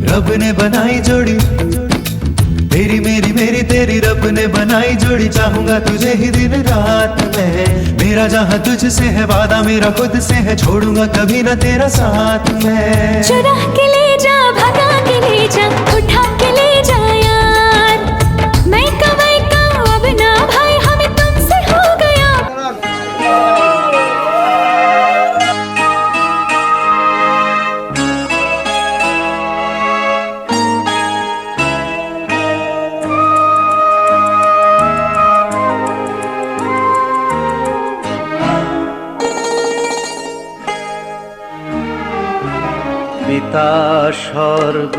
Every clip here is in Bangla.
रब ने बनाई जोड़ी, तेरी मेरी मेरी तेरी रब ने बनाई जोड़ी। चाहूंगा तुझे ही दिन रात में, मेरा जहाँ तुझसे है वादा मेरा खुद से है, छोड़ूंगा कभी ना तेरा साथ में। चुरा के ले जा, भगा के ले जा, उठा के ले जा यार, मैं कमाई का अब ना भाई हमें तुमसे हो गया। পিতা স্বর্গ,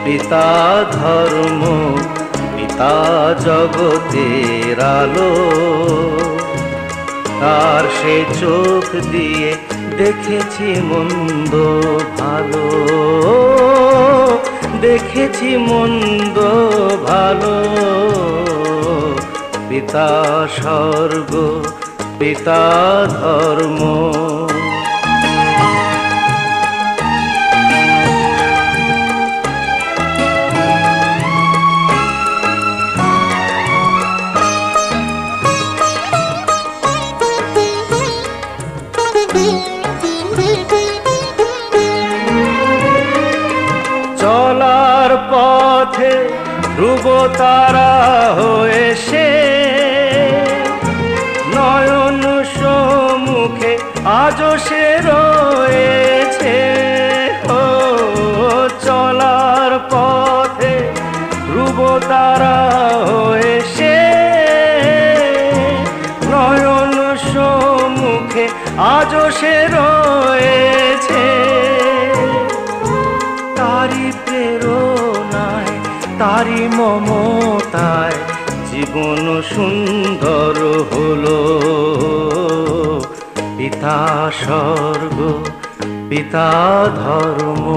পিতা ধর্ম, পিতা জগতের আলো, তার সে চোখ দিয়ে দেখেছি মন্দ ভালো, দেখেছি মন্দ ভালো। পিতা স্বর্গ, পিতা ধর্ম। চলার পথে ধ্রুব তারা হয়ে সে, নয়ন সম্মুখে আজও সে রয়েছে। ও চলার পথে ধ্রুব তারা হয়ে সে, নয়ন সম্মুখে আজও সে রয়েছে। তারি প্রেরণায়, তারি মমতায় জীবন সুন্দর হলো। পিতা স্বর্গ, পিতা ধর্ম।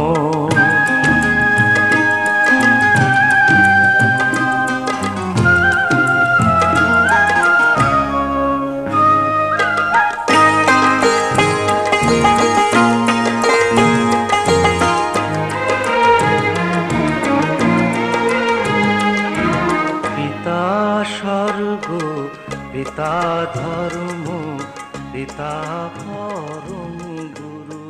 স্বর্গ, পিতা ধর্ম, পিতা পরম গুরু।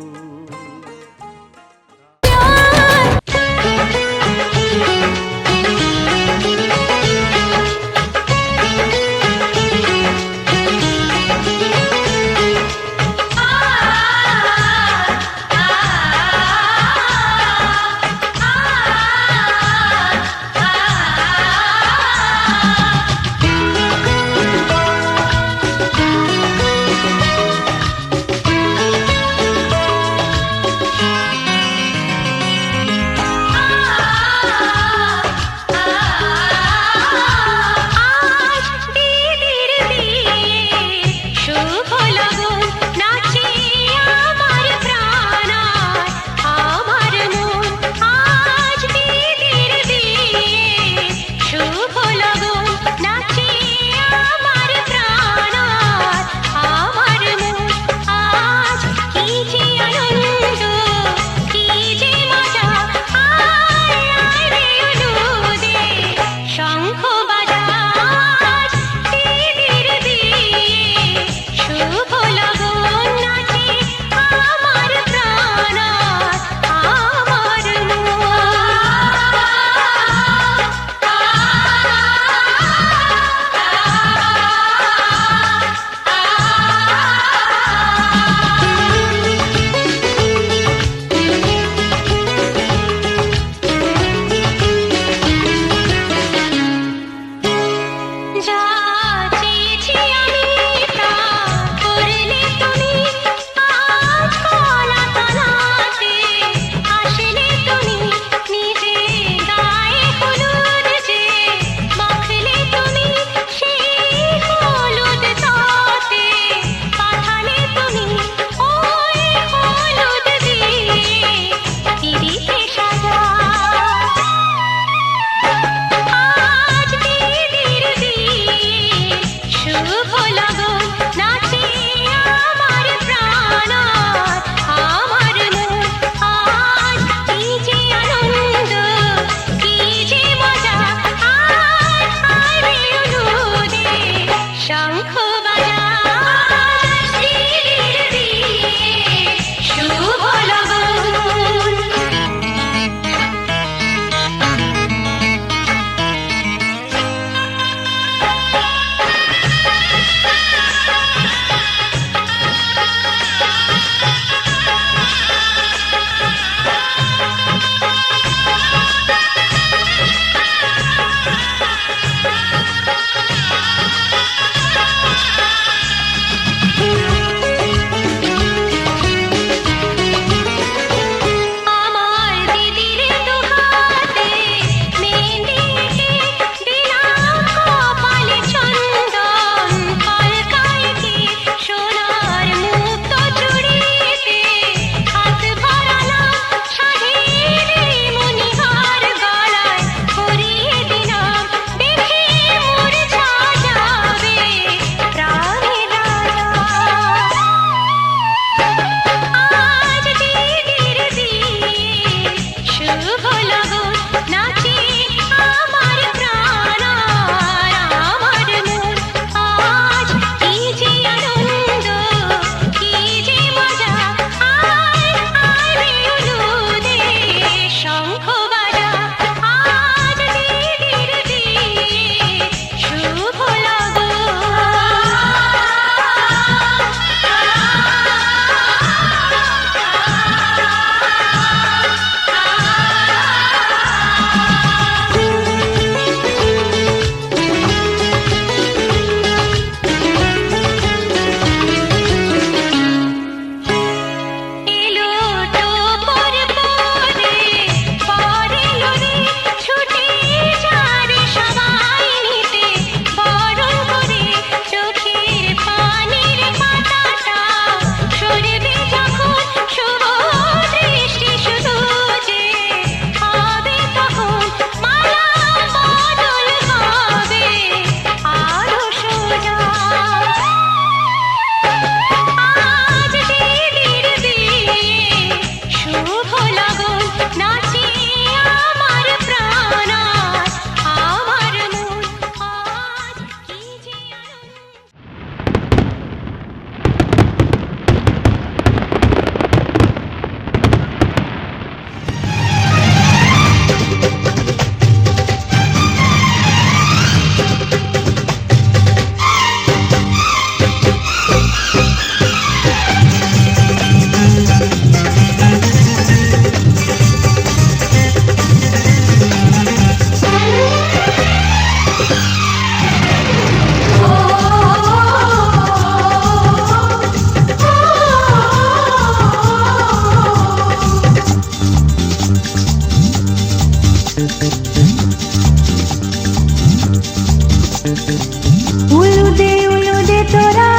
উলুদে তোরা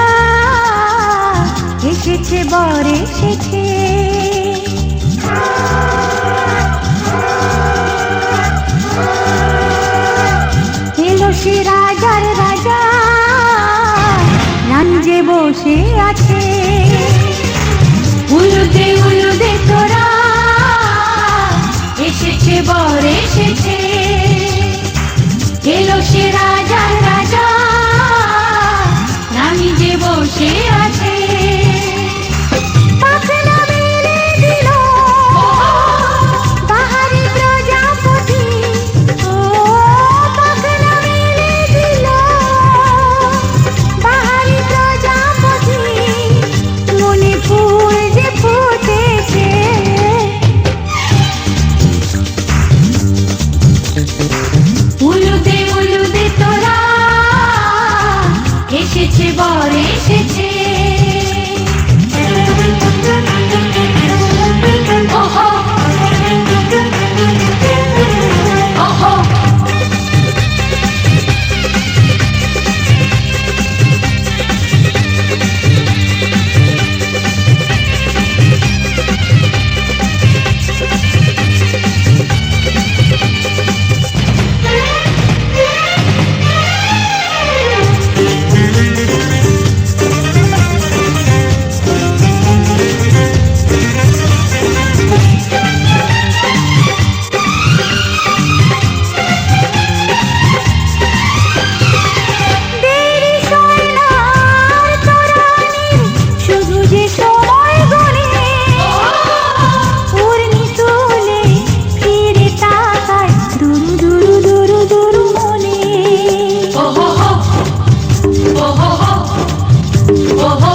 এসেছে বর এসেছে, এলো সে রাজার রাজা রাঞ্জে বসে আছে। উলুদে তোরা এসেছে বর এসেছে, এলো সে রাজার রাজা রাঞ্জে বসে আছে। পাখনা মেলে দিল বাহারি প্রজাপতি, ও পাখনা মেলে দিল বাহারি প্রজাপতি, মনে ফুল যে ফুটেছে। উলুদে তোরা এসেছে বর এসেছে। ওহো ওহো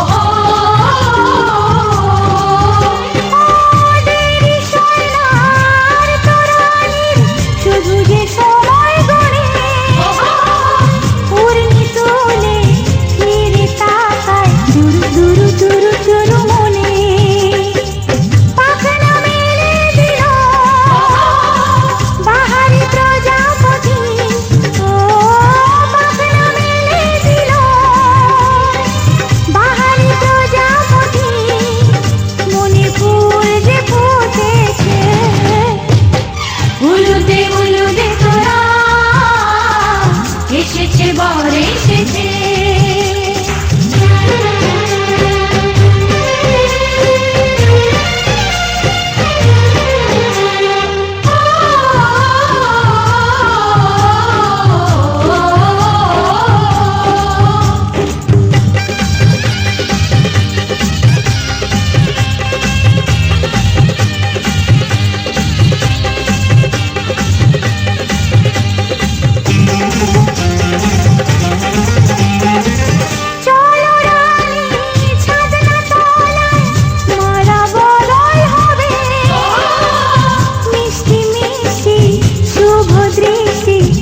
এসেছে বর এসেছে।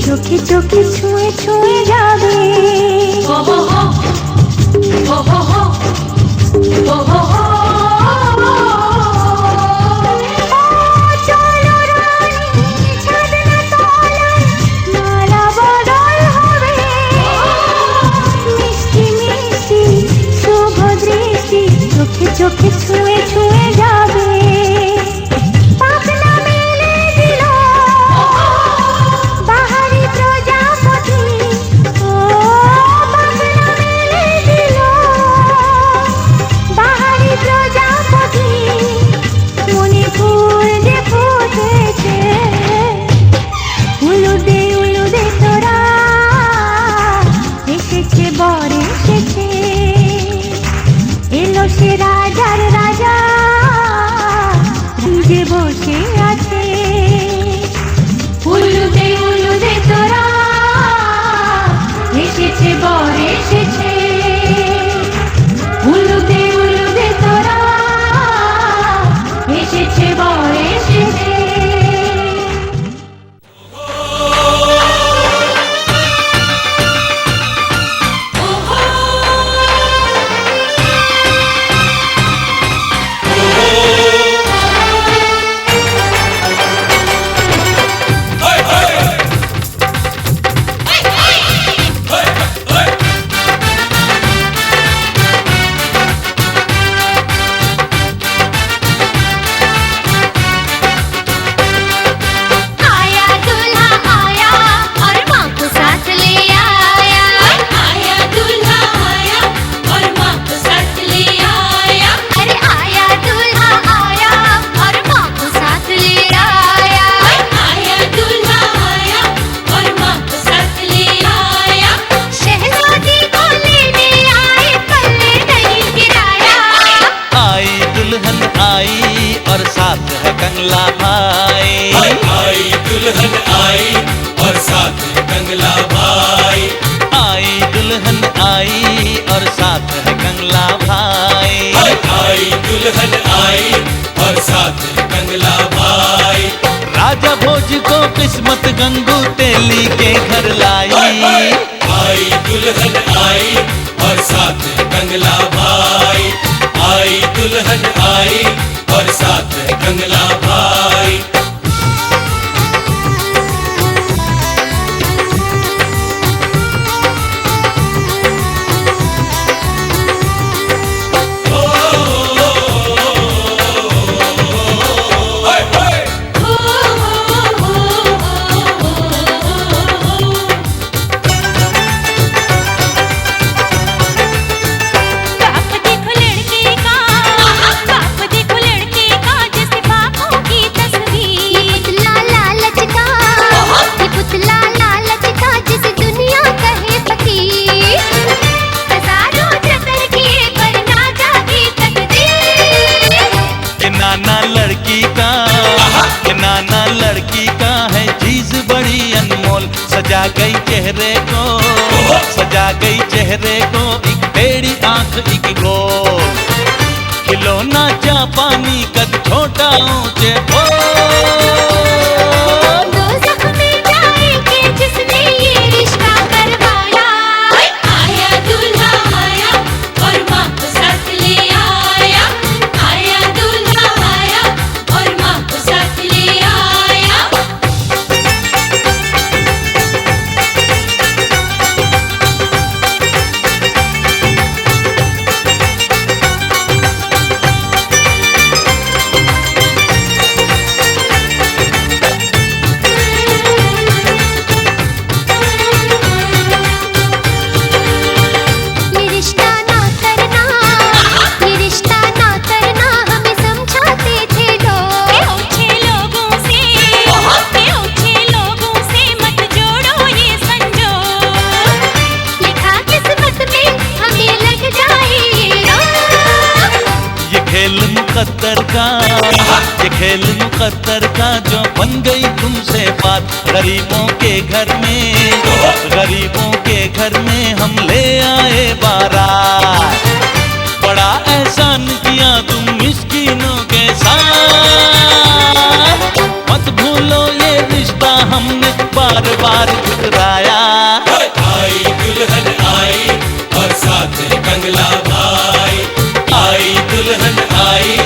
চোখে চোখে ছুঁয়ে ছুঁয়ে যাবে। চলো রানী ছাদনা তলায় মালা বদল হবে, মিষ্টি মিষ্টি শুভ দৃষ্টি চোখে চোখে ছুঁয়ে ছুঁয়ে যাবে। সে রাজার রাজা যে বসে আছে। উলুদে তোরা এসেছে বর এসেছে। উলুদে তোরা এসেছে বর এসেছে। Hey! कंगला भाई। आई दुल्हन आई और साथ है कंगला भाई। आई दुल्हन आई और साथ है कंगला भाई। राजा भोज को किस्मत गंगू तेली के घर लाई। आई दुल्हन आई और साथ है कंगला भाई। आई दुल्हन आई और साथ है कंगला भाई। नाना लड़की का है चीज बड़ी अनमोल। सजा गई चेहरे को, सजा गई चेहरे को एक टेढ़ी आंख एक गोल। खिलौना जापानी कद छोटा ऊंचे बोल। दो जख्मे जाएंगे जिसने ये रिश्ता करवाया। आया दूल्हा आया और माँ को साथ ले आया। आया दूल्हा आया और माँ को साथ ले आया। ये रिश्ता ना करना, ये रिश्ता ना करना हमें समझाते थे लोग। ओछे लोगों से, ओछे लोगों से मत जोड़ो ये संजोग। लिखा किस्मत में हमें लग जाए ये रोग। ये खेल मुकद्दर का, ये खेल मुकद्दर का जो बन गई तुमसे बात। गरीबों के घर में, गरीबों के घर में हम ले आए बारात। बड़ा एहसान किया तुम मिस्कीनों के साथ। मत भूलो ये रिश्ता हमने बार बार ठुकराया। आई दुल्हन आई और साथ है कंगला भाई। आई दुल्हन आई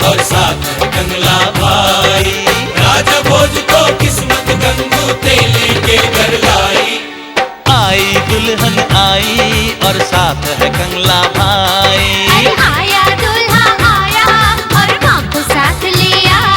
और साथ है कंगला भाई। राजा भोज को किस्मत गंगू तेली के घर लाई। आई दुल्हन आई और साथ है कंगला भाई। अरे आया दूल्हा आया और माँ को साथ ले आया।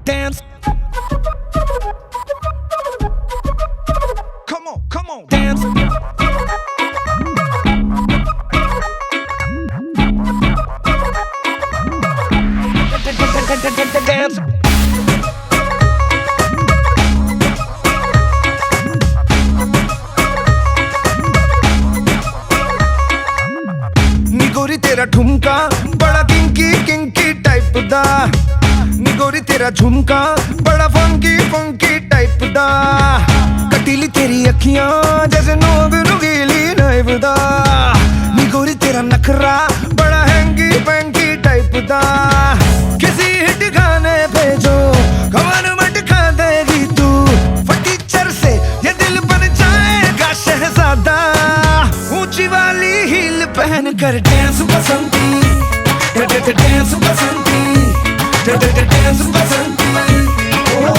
Dance. Come on, dance. Dance. नी गोरी तेरा ठुमका बड़ा किंकी किंकी टाइप दा। नी गोरी तेरा झुमका बड़ा फंकी फंकी टाइप दा। कटीली तेरी अखियां जैसे नोग नुगीली नाइफ दा। नी गोरी तेरा नखरा बड़ा हैंगी पैंकी टाइप दा। किसी हिट गाने पे जो कमर मटका देगी तू। फटीचर से ये दिल बन जाएगा शहजादा। ऊंची वाली हील पहन कर dance Basanti, dance Basanti, dance Basanti. ओ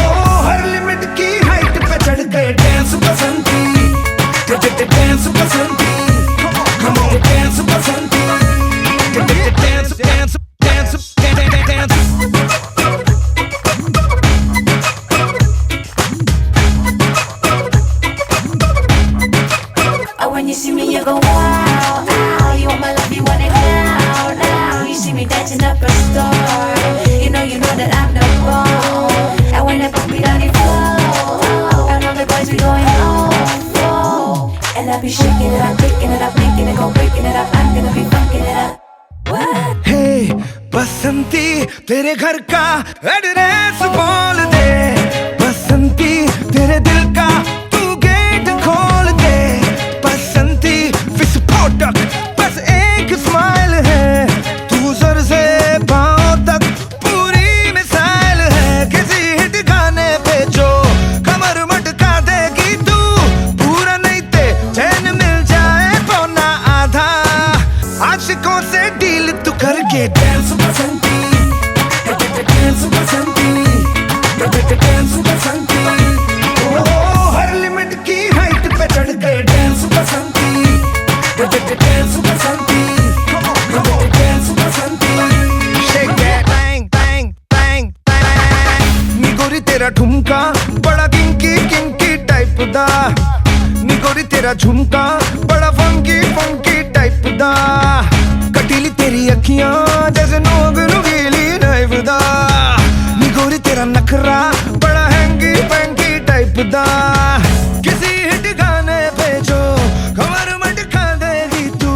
हर लिमिट की हाइट पे चढ़ गए dance Basanti, dance Basanti. Come on, dance Basanti, dance, dance, dance, dance, Oh, when you see me, you go wow, wow. You want my love, you want it now, now. You see me that you're not a star. You know that I'm the ball. And when I put me on the floor, and all the boys be going oh. And I be shaking it up, picking it up, making it go, breaking it up. I'm gonna be funking it up. What? Hey, बसंती तेरे घर का एड्रेस बोल दे, बसंती तेरे दिल का तू गेट खोल दे, बसंती विस्फोटक बस एक स्माइल है, तू सर से पांव तक पूरी मिसाइल है, किसी हिट गाने पे जो कमर मटका देगी तू, पूरा नहीं ते चैन मिल जाए पौना आधा, आशिकों से डील तू करके dance Basanti, dance Basanti, dance Basanti, ओ हर लिमिट की हाइट पे चढ़ गए dance Basanti, dance Basanti, dance Basanti, shake that bang bang bang bang, नी गोरी तेरा ठुमका बड़ा किंकी किंकी टाइप दा, नी गोरी तेरा झुमका बड़ा फंकी फंकी टाइप दा, कटीली तेरी अखियां जैसे नोग नुकीली नाइफ दा, नी गोरी तेरा नखरा बड़ा हैंगी पैंकी टाइप दा, किसी हिट गाने पे जो कमर मटका देगी तू,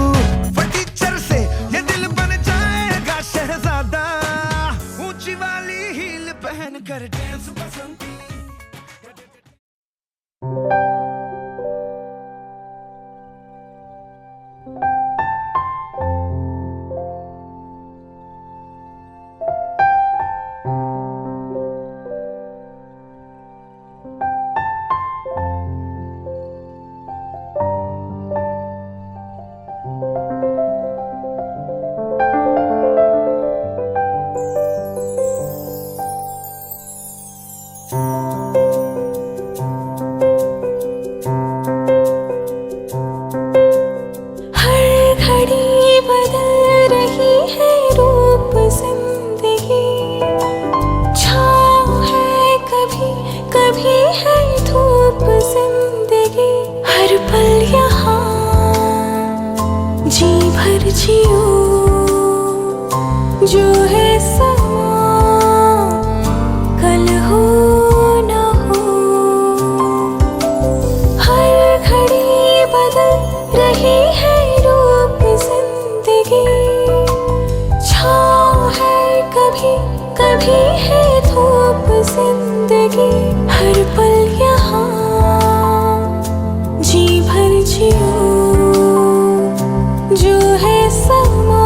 फटीचर से ये दिल बन जाएगा शहजादा, ऊंची वाली हील पहन कर डांस बसंती। जो है समा कल हो न हो, हर घड़ी बदल रही है रूप जिंदगी, छाँव है कभी कभी है धूप जिंदगी, हर पल यहाँ जी भर जियो, जो है समा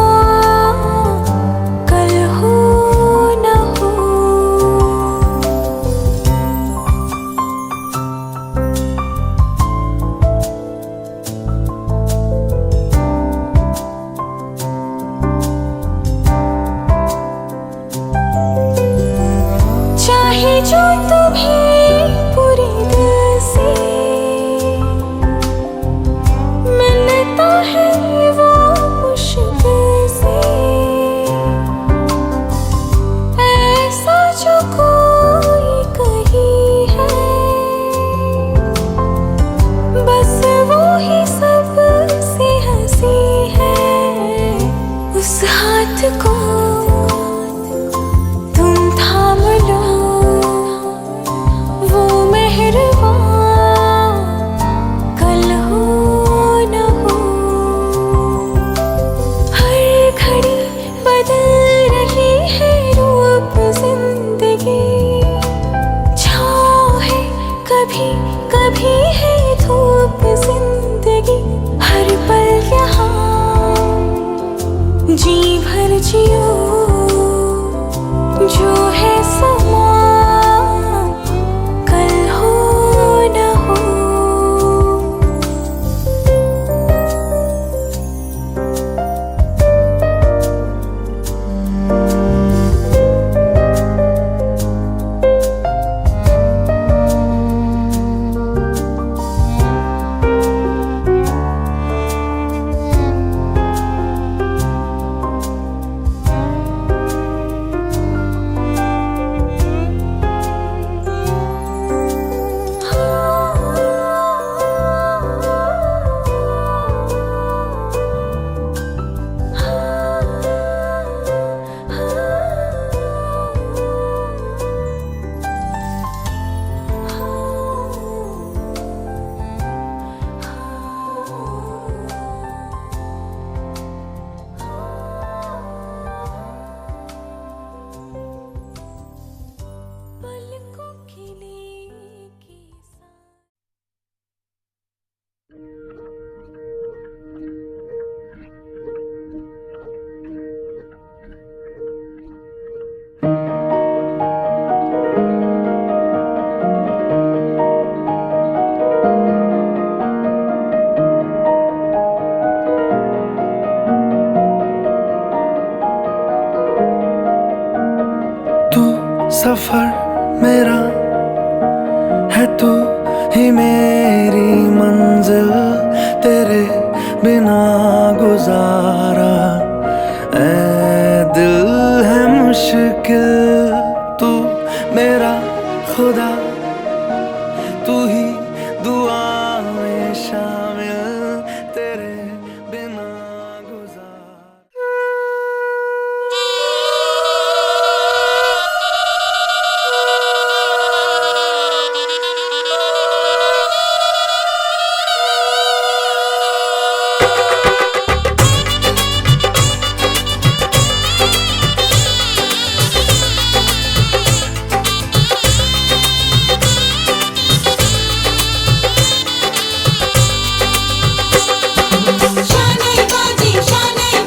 जो तुम्हें पूरे दिल से मिलता है वो मुश्किल से, ऐसा जो कोई कही है, बस वो ही सबसे हंसी है, उस हाथ को तुम थाम लो, कल हो न हो, हर घड़ी बदल रही है रूप जिंदगी, छाँव है कभी कभी है धूप जिंदगी, हर पल यहाँ जी भर जियो, जो है समा सफर मेरा है तू ही मेरी मंजिल, तेरे बिना गुजारा ऐ दिल है मुश्किल। तू मेरा खुदा, तू ही दुआ में शामिल, तेरे बिना गुजारा। শানাই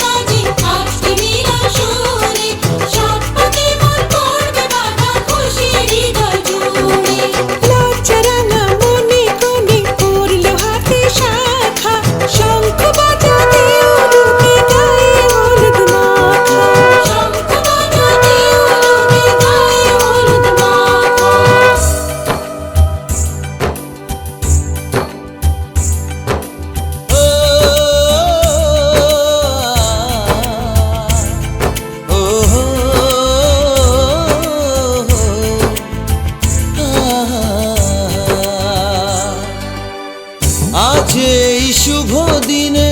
বাজে আজকে নীলা সুরে, সাত পাকে মন করবে বাঁধা খুশির হৃদয় জুড়ে। লজ্জারাঙা মনে কোণে পড়লো হাতে শাখা, শঙ্খ বাজাতে উলুকে গায়ে হলুদ মাখা, শঙ্খ বাজাতে উলুকে গায়ে হলুদ মাখা। আজ এই শুভ দিনে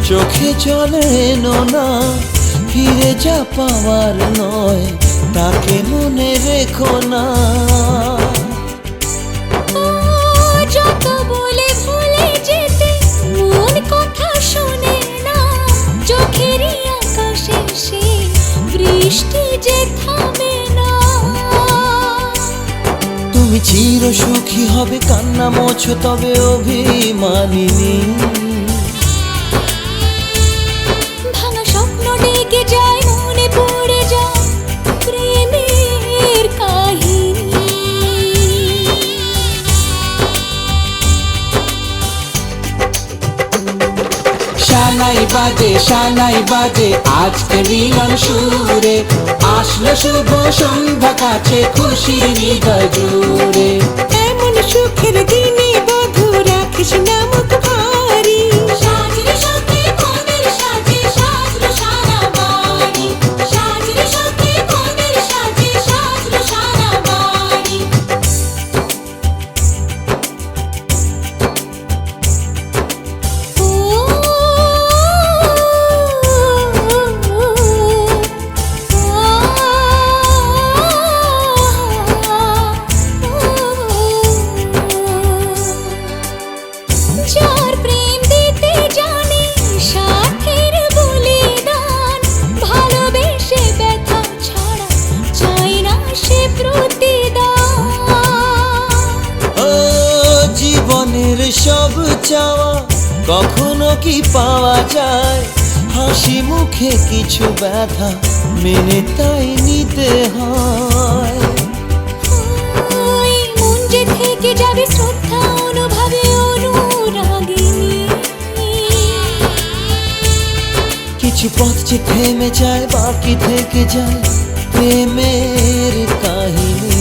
চোখে চলে না, ফিরে যা পাওয়ার নয় তাকে মনে রেখো না। যত বলে ভুলে যেতে মন কথা শোনে না, চোখেরই আকাশে সে বৃষ্টি যে থামে না। তুমি চির সুখী হবে, কান্না মোছো তবে অভিমানিনী। ভাঙা স্বপ্ন ডেকে যায়, মনে পড়ে যায় প্রেমের কাহিনী। শানাই বাজে আজকে মিলন সুরে, আসলো শুভ সন্ধ্যা কাছে খুশির হৃদয় জুড়ে। এমন সুখের দিনে বধূ রাখিস না মুখ ভারী, সাজরে সাথে কোনের সাজে সাজলো সারা বাড়ি, সাজরে সাথে কোনের সাজে সাজলো সারা বাড়ি। যার প্রেম দিতে জানে সাথের বলিদান, ভালোবেসে ব্যথা ছাড়া চাই না সে প্রতিদান। ও জীবনের সব চাওয়া কখনো কি পাওয়া যায়, হাসি মুখে কিছু ব্যথা মেনে তাই নিতে হয়। ওই মন যে থেকে যাবে শ্রদ্ধা অনুভবে অনুরাগিনী। কিছু পথ যে থেমে যায়, বাকি থেকে যায় প্রেমের কাহিনী।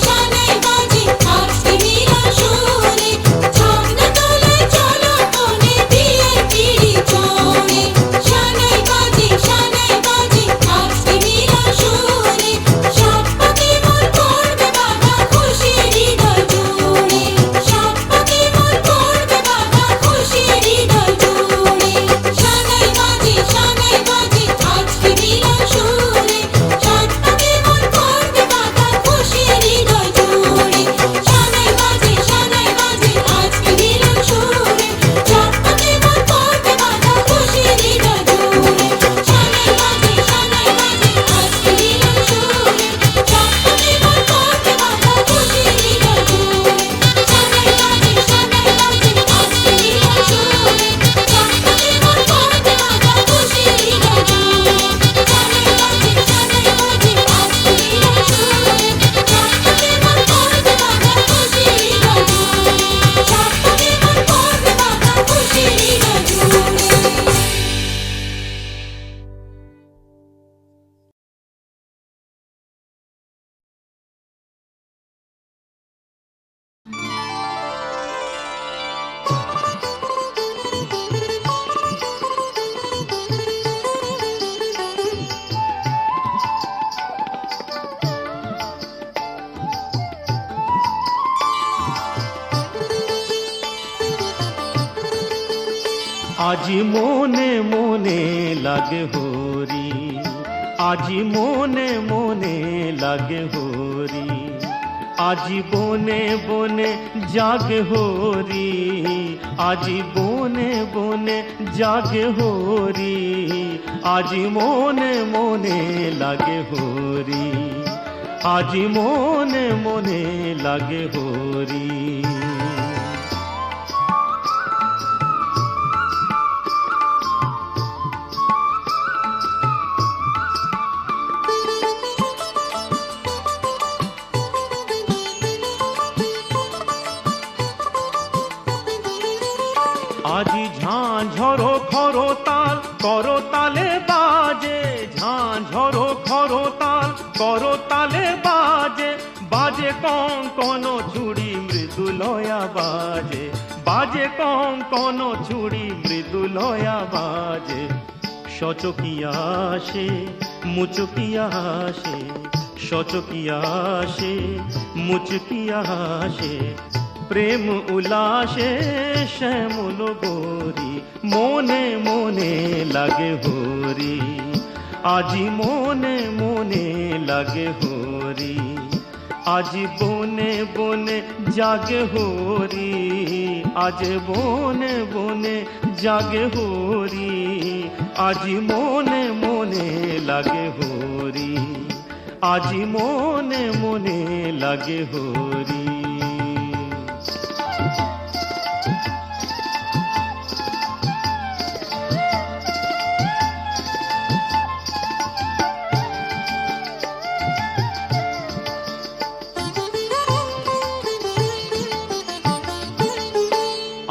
শানাই বাজে আজকে নীলা সুরে, ঝর্ণা তলায় চলো কোণে বিয়ের পিড়ি চড়ে। শানাই বাজে আজকে নীলা সুরে, সাত পাকে মন করবে বাঁধা খুশির হৃদয় জুড়ে, সাত পাকে মন করবে বাঁধা আজি মনে মনে লাগে হরি, আজি মনে মনে লাগে হরি, আজি বনে বনে জাগে হরি, আজি বনে বনে জাগে হরি, আজি মনে মনে লাগে হরি, আজি মনে মনে লাগে হরি। আজি ঝাঁঝরো খরতাল করতালে বাজে, ঝাঁঝরো খরতাল করতালে বাজে, বাজে কঙ্কন চুড়ি মৃদুলয়া বাজে, বাজে কঙ্কন চুড়ি মৃদুলয়া বাজে। সচকিয়া আসে মুচকিয়া আসে, সচকিয়া আসে মুচকিয়া আসে, প্রেম উল্লাসে শ্যামল গোরি, মনে মনে লাগে হরি, আজি মনে মনে লাগে হরি, আজি বনে বনে জাগে হরি, আজ বনে বনে জাগে হরি, আজি মনে মনে লাগে হরি, আজি মনে মনে লাগে হরি।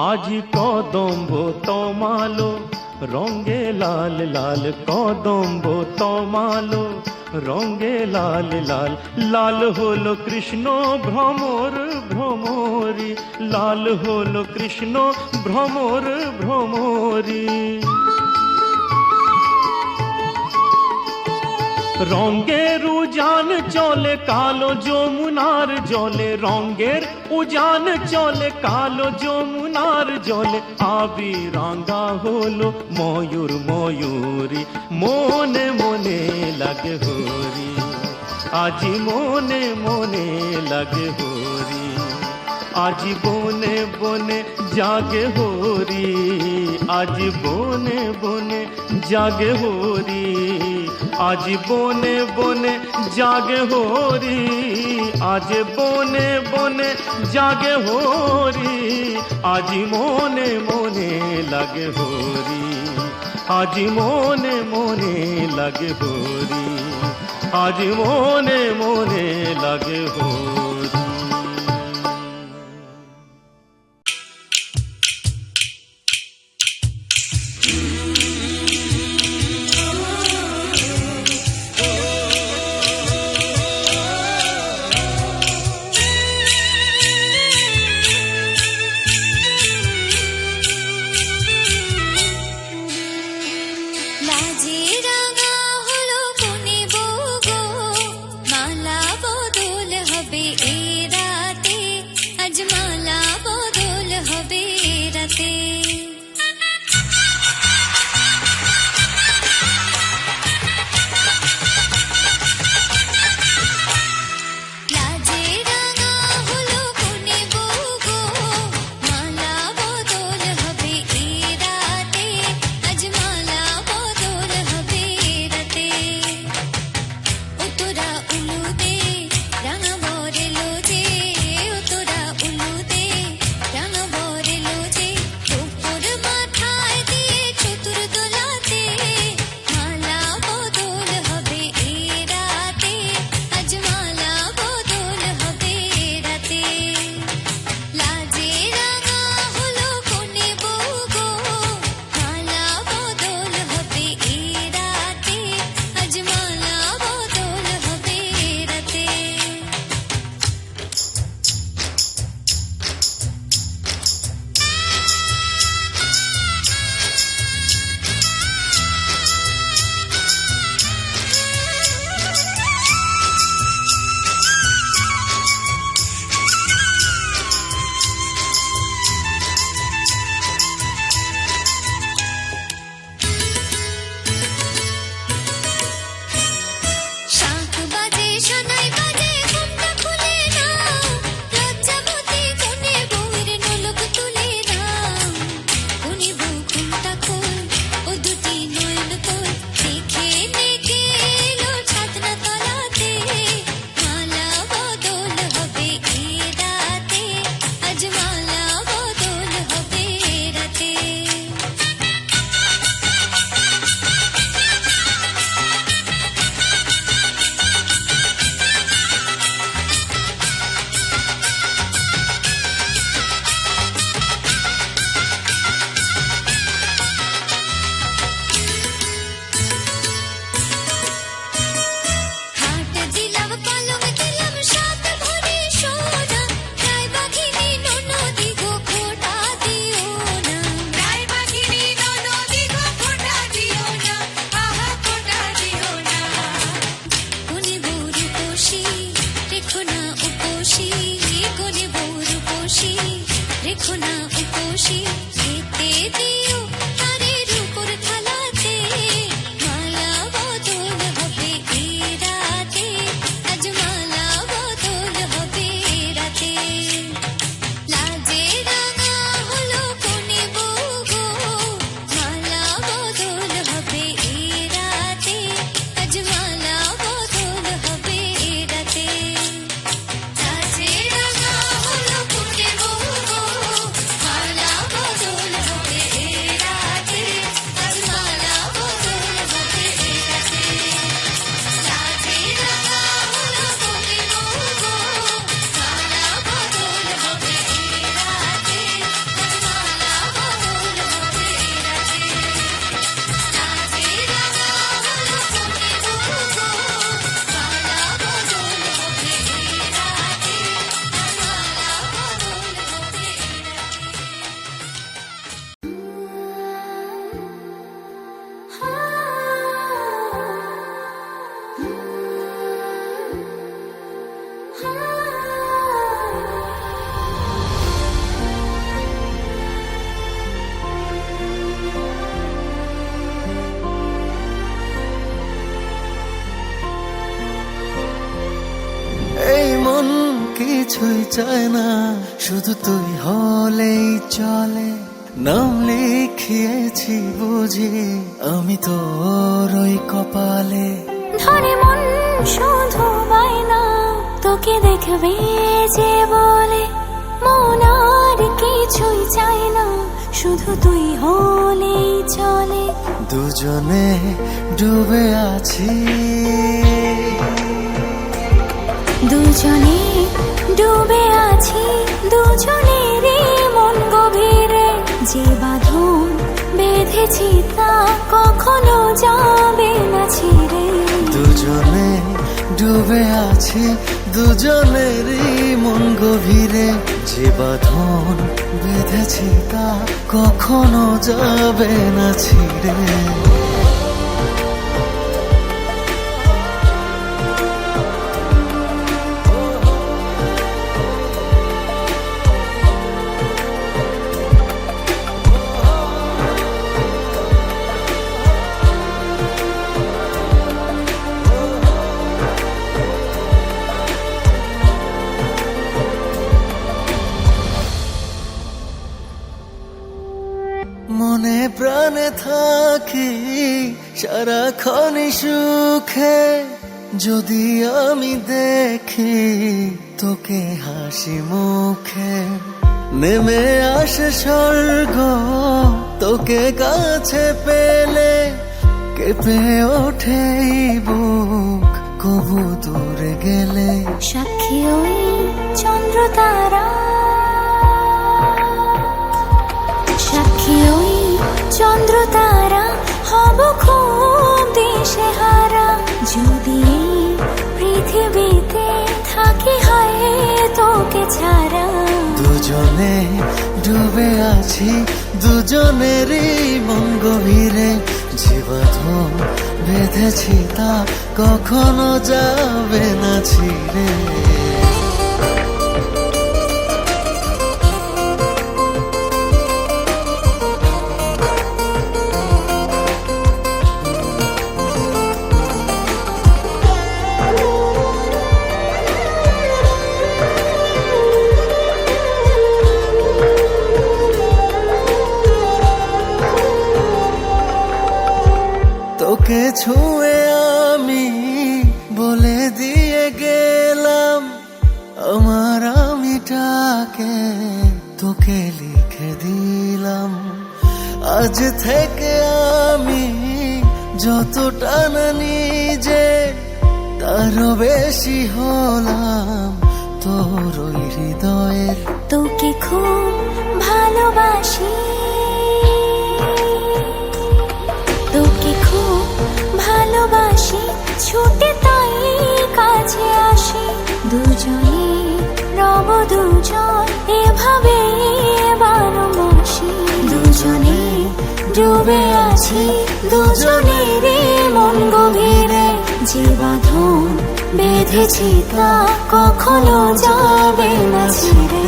আজি কদম্ব তমালো রঙে লাল লাল, কদম্ব তমালো রঙে লাল লাল, লাল হলো কৃষ্ণ ভ্রমর ভ্রমরি, লাল হলো কৃষ্ণ ভ্রমর ভ্রমরি। রঙের উজান চলে কালো যমুনার জলে, রঙের উজান চলে কালো যমুনার জলে, আবি রাঙ্গা হলো ময়ূর ময়ূরী, মনে মনে লাগে হরি, আজি মনে মনে লাগে হরি, আজি বনে বনে জাগে হরি, আজি বনে বনে জাগে হরি, আজি বনে বনে জাগে হরি, আজ বনে বনে জাগে হরি, আজি মনে মনে লাগে হরি, আজি মনে মনে লাগে হরি, আজি মনে মনে লাগে হরি। লাজে রাঙা হলো বনে বউ গো, মালা বদল হবে এ রাতে, আজ মালা বদল হবে এ রাতে। রেখো না উপসী খেতে দিও তারের উপর থালাতে মালা বদল হবে এই রাতে আজ মালা বদল হবে এই রাতে লাজে রাঙা হলো কোনে বউ গো মালা বদল হবে এই রাতে আজ মালা বদল হবে এই রাতে লাজে রাঙা হলো কোনে বউ গো মালা বদল হবে এই রাতে আজ মালা বদল হবে এই রাতে লাজে রাঙা হলো কোনে বউ গো মালা বদল হবে এই রাতে আজ মালা বদল হবে এই রাতে লাজে রাঙা হলো কোনে বউ গো মালা বদল হবে এই রাতে আজ মালা বদল হবে এই রাতে এই মন কিছুই চায় না শুধু তুই হলেই চলে নাম লিখিয়েছি বুঝি আমি তোর ওই কপালে ধরে মন শুধু বায়না তোকে দেখবে যে বলে মন আর কিছুই চায় না শুধু তুই হলেই চলে দুজনে ডুবে আছি দুজনে ডুবে আছি দুজনেরই মন গভীরে যে বাঁধন বেঁধেছি তা কখনো যাবে না ছিঁড়ে দুজনে ডুবে আছি দুজনেরই মন গভীরে যে বাঁধন বেঁধেছি তা কখনো যাবে না ছিঁড়ে মনে প্রাণে থাকি সারাক্ষণই সুখে যদি আমি দেখি তোকে হাসি মুখে নেমে আসে স্বর্গ তোকে কাছে পেলে কেঁপে ওঠে এই বুক কবু দূরে গেলে সাক্ষী ওই চন্দ্র তারা সাক্ষী ওই চন্দ্র তারা হব খুব দিশেহারা যদি এই পৃথিবীতে থাকি হয় তোকে ছাড়া দুজনে ডুবে আছি দুজনেরই মন গভীরে যে বাঁধন বেঁধেছি তা কখনো যাবে না ছিঁড়ে তোকে ছুঁয়ে আমি বলে দিয়ে গেলাম আমার আমিটাকে তোকে লিখে দিলাম আজ থেকে আমি যতটা না নিজে তারও বেশি হলাম তোর ওই হৃদয়ের তোকে খুব ভালোবাসি তোকে খুব ভালোবাসি ছুটে তাই কাছে আসি দুজনে রব দুজন এভাবে 12 মাসি দুজনে ডুবে আছি দুজনের মন গভীরে যে বাঁধন বেঁধেছি তা কখনো যাবে না ছিঁড়ে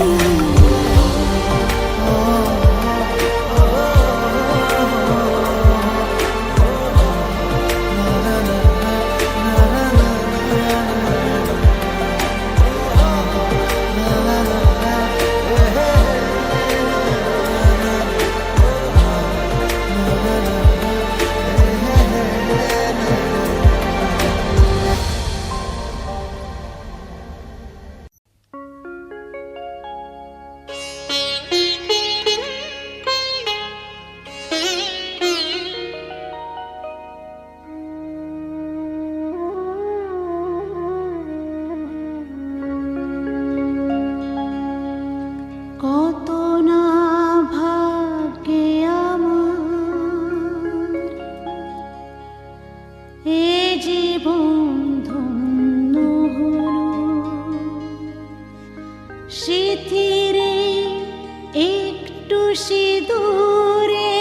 সিঁদুরে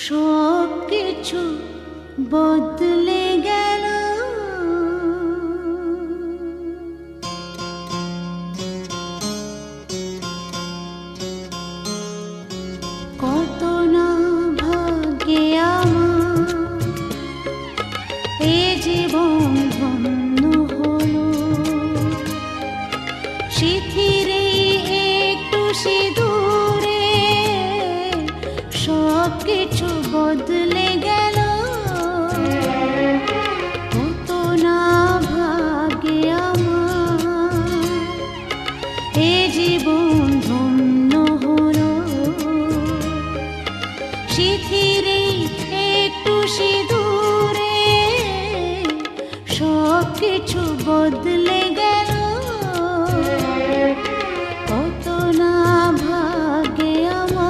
সব কিছু বদলে গেল। কত না ভাগ্যে আমার এ জীবন ধন্য হলো, সিঁথিরে একটু সিঁদুরে সব কিছু বদলে গেল। কত না ভাগ্যে আমার এ জীবন ধন্য হলো, সিঁথিরে একটু সিঁদুরে সব কিছু বদলে গেল। কত না ভাগ্যে আমার।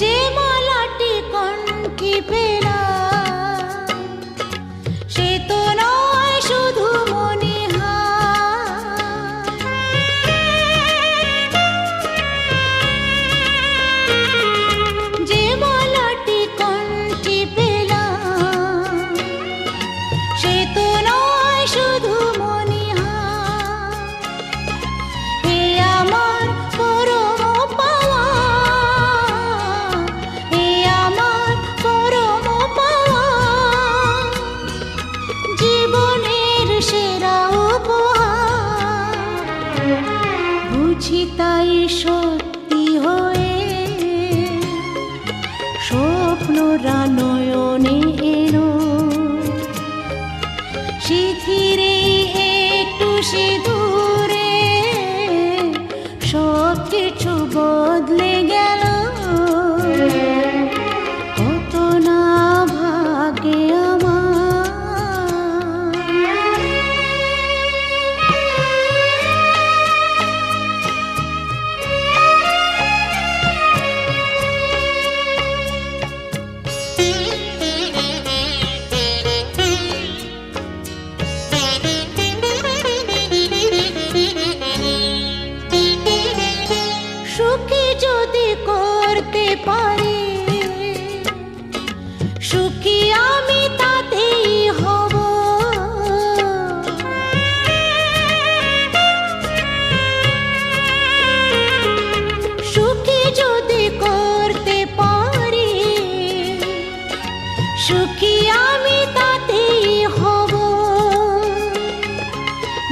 যে মালাটি কণ্ঠে পেলাম সে তো নয় শুধু মনিহার। যে মালাটি কণ্ঠে পেলাম সে তো নয় শুধু মনিহার। হে আমার পরম পাওয়া, হে আমার পরম পাওয়া, জীবনের সেরা উপহার। বুঝি তাই সত্যি হয়ে স্বপ্নরা নয়নে এলো, সিঁথিরে একটু সিঁদুরে সব কিছু বদলে গেল। কত না ভাগ্যে আমার। সুখী যদি করতে পারি, সুখী আমি তাতেই হব। সুখী যদি করতে পারি, সুখী আমি তাতেই হব।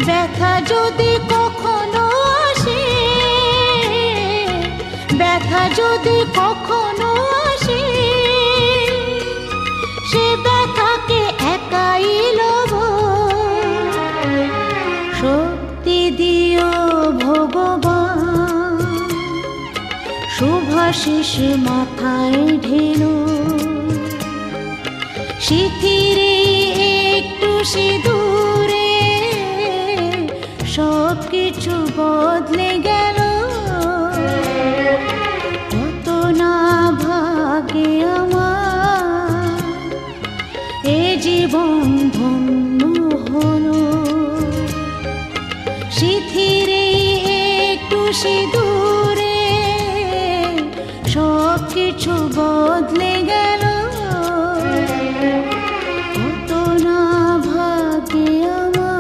ব্যথা যদি কখনো আসে, ব্যথা যদি কখনো আসে, সে ব্যথাকে একাই লব। শক্তি দিও ভগবান, শুভাশিস মাথায় ঢেলো, সিঁথিরে একটু সিঁদুরে সব কিছু বদলে গেল। কত না ভাগ্যে আমার এ জীবন ধন্য হলো, সিঁথিরে একটু সিঁদুরে সব কিছু বদলে গেল। কত না ভাগ্যে আমার।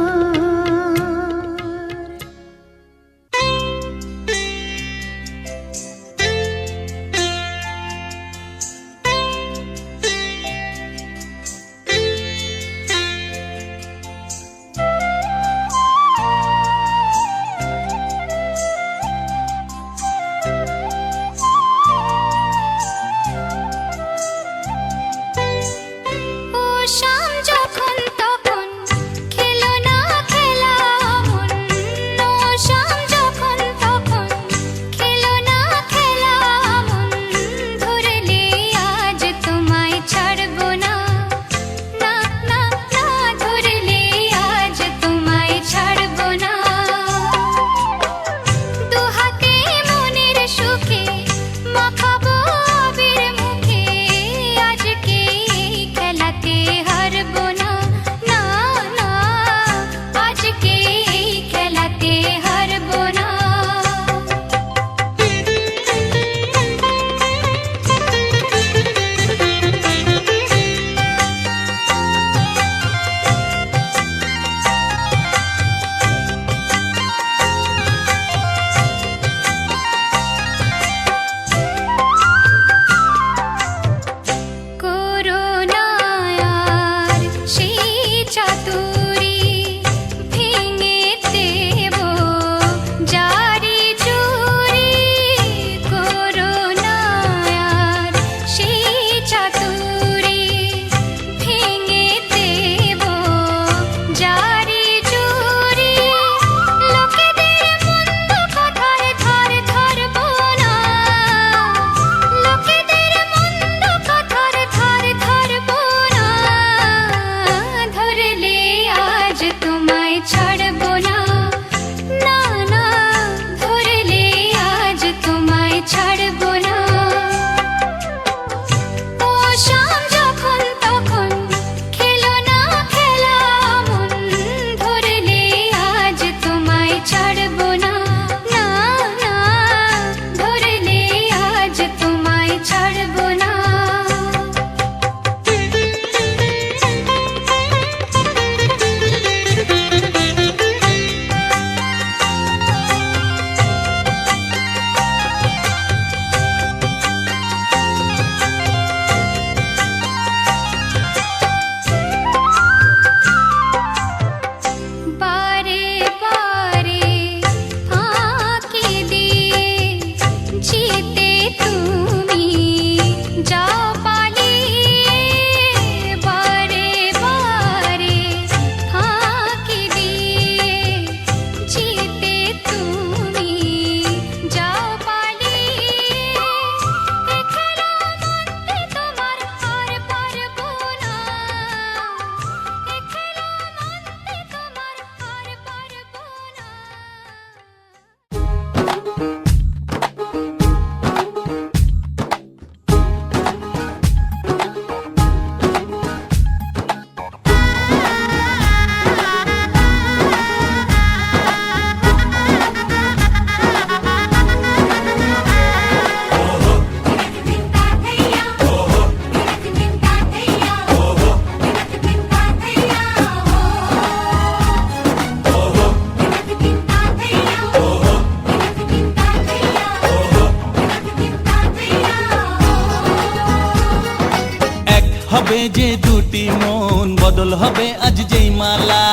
হবে যে দুটি মন, বদল হবে আজ যেই মালা।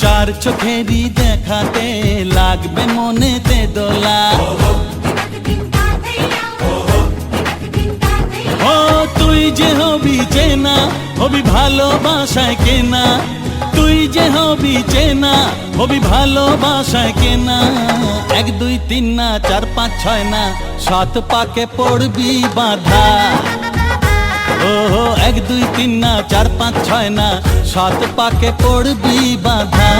চার চোখেরই দেখাতে লাগবে মনেতে দোলা। ও তুই যে হবি চেনা, হবি ভালোবাসায় কেনা। তুই যে হবি চেনা, হবি ভালোবাসায় কেনা। 1 2 3 না 4 5 6 না 7 পাকে পড়বি বাধা। ও 1 2 3 না 4 5 6 না 7 পাকে পড়বি বাধা।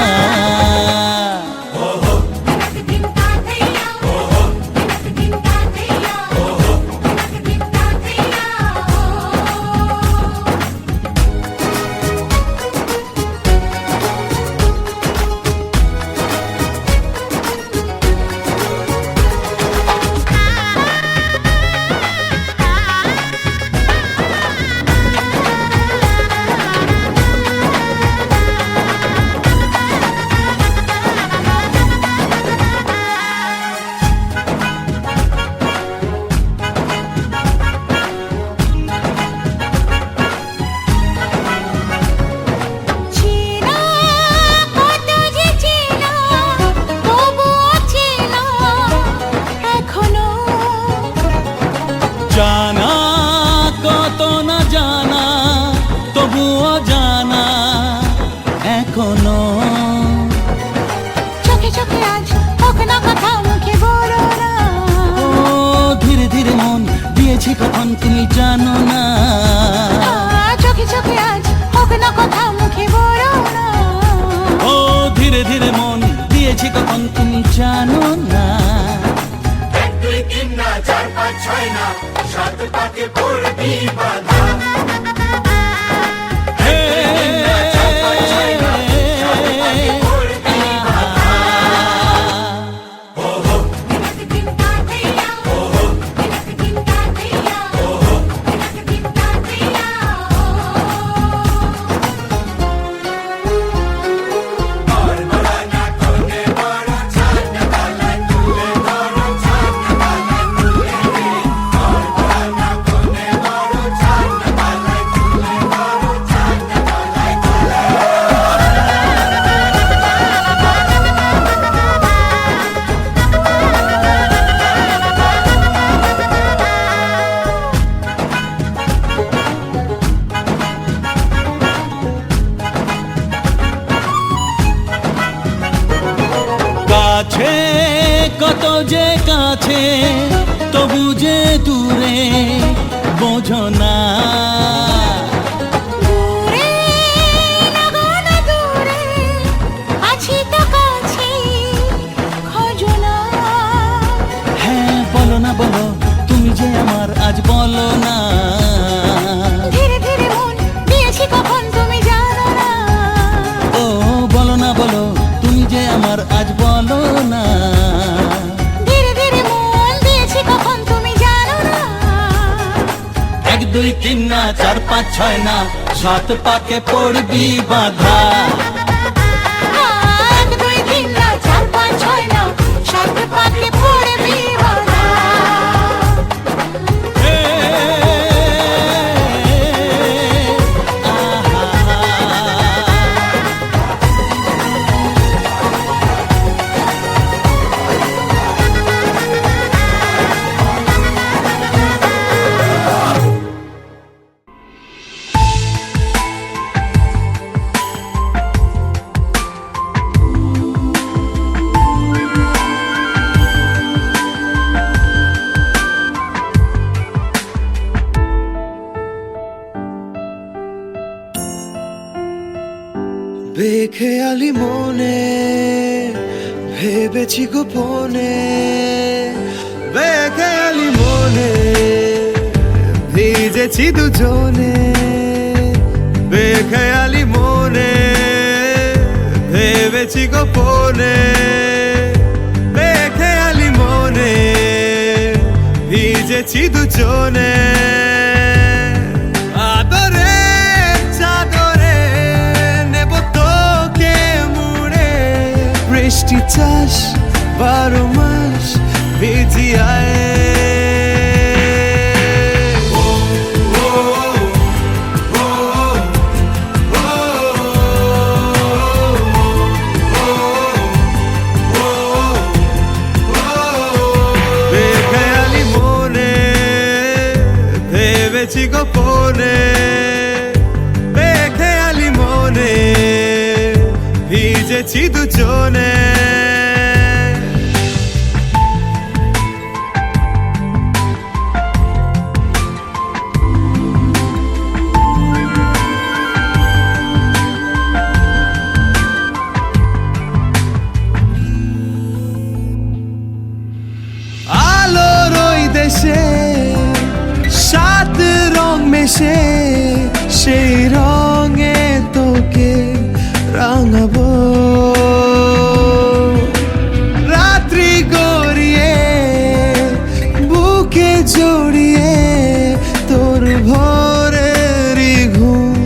চেনা কত যে চেনা, তবুও চেনা এখনো। জানা কত না জানা, তবুও জানা এখনো। চোখে চোখে আজ হোক না কথা, মুখে বলো না। ও ধীরে ধীরে মন দিয়েছি কখন তুমি জানো না। চোখে চোখে আজ হোক না কথা, মুখে বলো না। ও ধীরে ধীরে মন দিয়েছি কখন তুমি জানো না। 1 2 3 না 4 5 6 না 7 পাকে পড়বি বাধা। হে, কাছে কত যে কাছে, তবু যে দূরে বোঝো না। দূরে লাগো না দূরে, আছি তো কাছে খোঁজো না। হ্যাঁ বলো না বলো, তুমি যে আমার আজ বলো না। ধীরে ধীরে মন দিয়েছি কখন তুমি জানো না। ও বলো না বলো, তুমি যে আমার আজ বলো না। ধীরে ধীরে মন দিয়েছি কখন তুমি জানো না। 1 2 3 না 4 5 6 না 7 পাকে পড়বি বাধা। 1 2 3 না 4 5 6 না 7 পাকে পড়বি বাধা। হে, বেখেয়ালি মনে ভেবেছি গোপনে, বেখেয়ালি মনে ভিজেছি দুজনে। বেখেয়ালি মনে ভেবেছি গোপনে, বেখেয়ালি মনে ভিজেছি দুজনে। আদরে চাদরে নেব তোকে মুড়ে, বৃষ্টি চাষ 12 মাস ভিজিয়ায়। ভেবেছি গোপনে বেখেয়ালি মনে ভিজেছি দুজনে আলোর ওই দেশে সাত রং মেশে সেই রঙে তোকে রাঙাবো রাত্রি গড়িয়ে বুকে জড়িয়ে তোর ভোরেরই ঘুম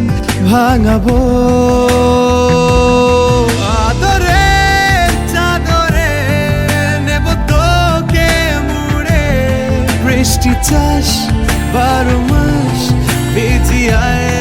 ভাঙাবো আদরে চাদরে নেব তোকে মুড়ে বৃষ্টি চাষ 12 মাস ভিজিয়ায়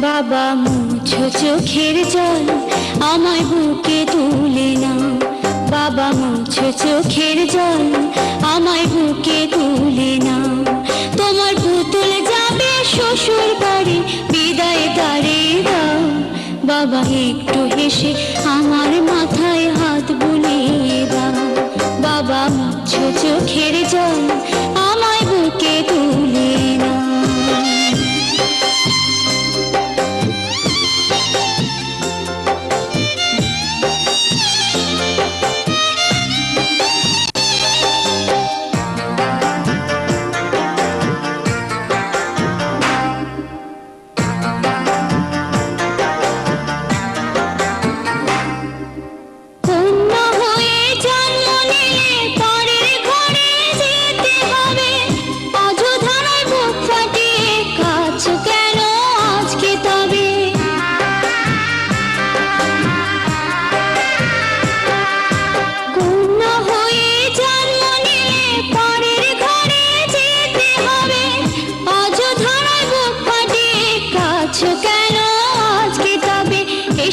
বাবা মুছো চোখের জল আমায় বুকে তুলে নাও বাবা মুছো চোখের জল আমায় বুকে তুলে নাও তোমার পুতুল যাবে শ্বশুর বাড়ি বিদায় দাঁড়িয়ে দাও বাবা একটু হেসে আমার মাথায় হাত বুলিয়ে দাও বাবা মুছো চোখের জল আমায় বুকে তুলে নাও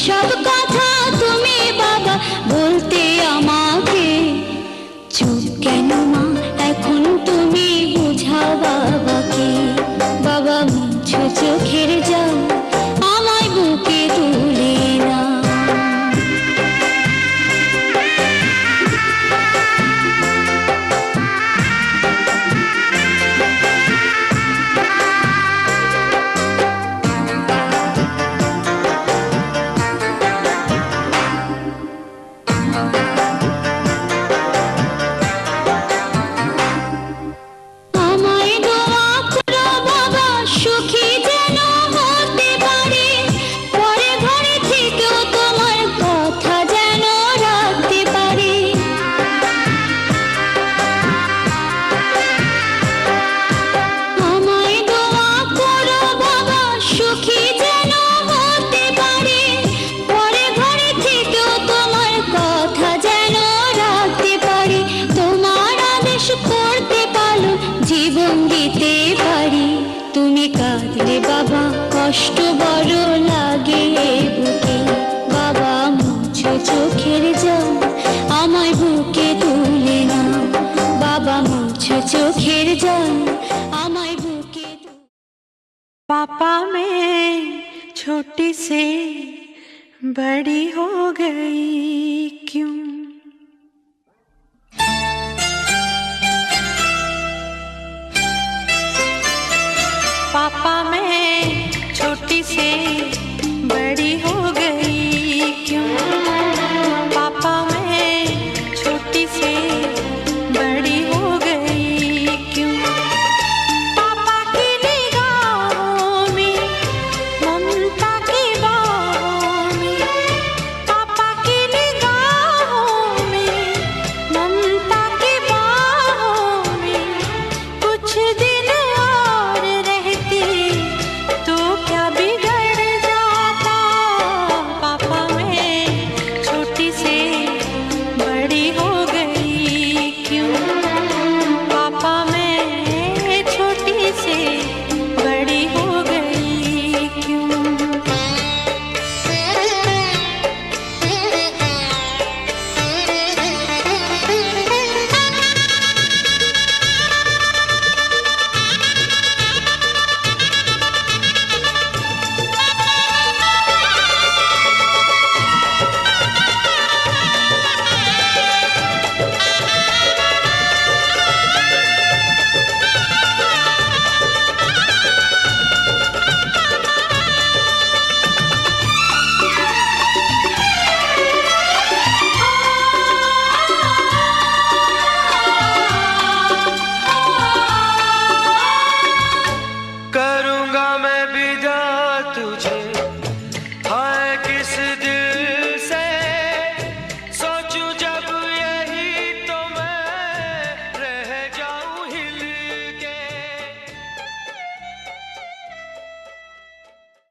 সব কথা তুমি বাবা বলতে আমাকে চুপ কেন মা এখন তুমি বুঝাও বাবাকে বাবা মুছো চোখের জল আমায় বুকে তুলে নাও কাঁদলে বাবা কষ্ট বড় লাগে বুকে বাবা মুছো চোখের জল আমায় বুকে তুলে নাও বাবা मुझे चोखेर जल आमाय बुके पापा मैं छोटी से बड़ी हो गई क्यों